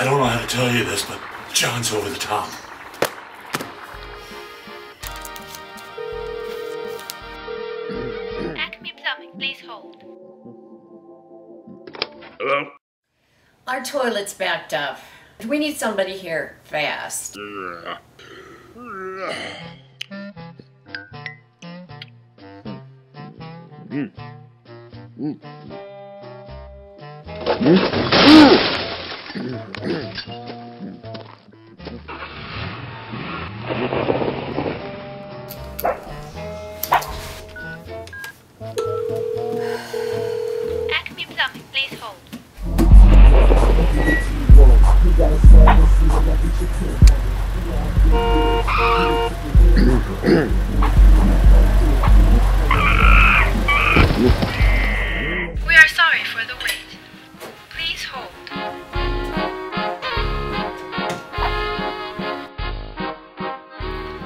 I don't know how to tell you this, but John's over the top. Acme Plumbing, please hold. Hello? Our toilet's backed up. We need somebody here fast. Acme Plumbing, please hold. We are sorry for the wait. Please hold.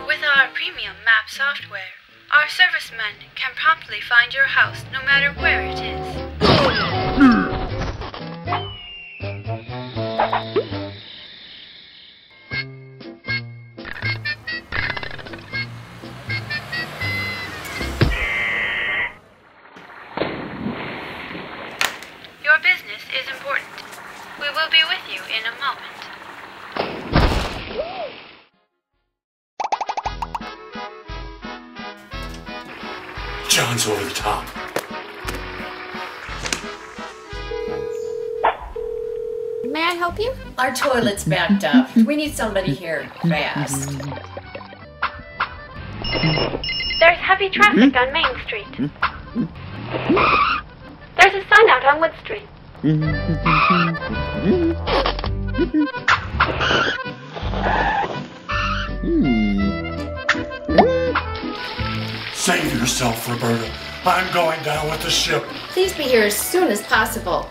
With our premium map software, our servicemen can promptly find your house no matter where it is. Your business is important. We will be with you in a moment. John's over the top. May I help you? Our toilet's backed up. We need somebody here fast. There's heavy traffic on Main Street. There's a sign out on Wood Street. Save yourself, Roberta. I'm going down with the ship. Please be here as soon as possible.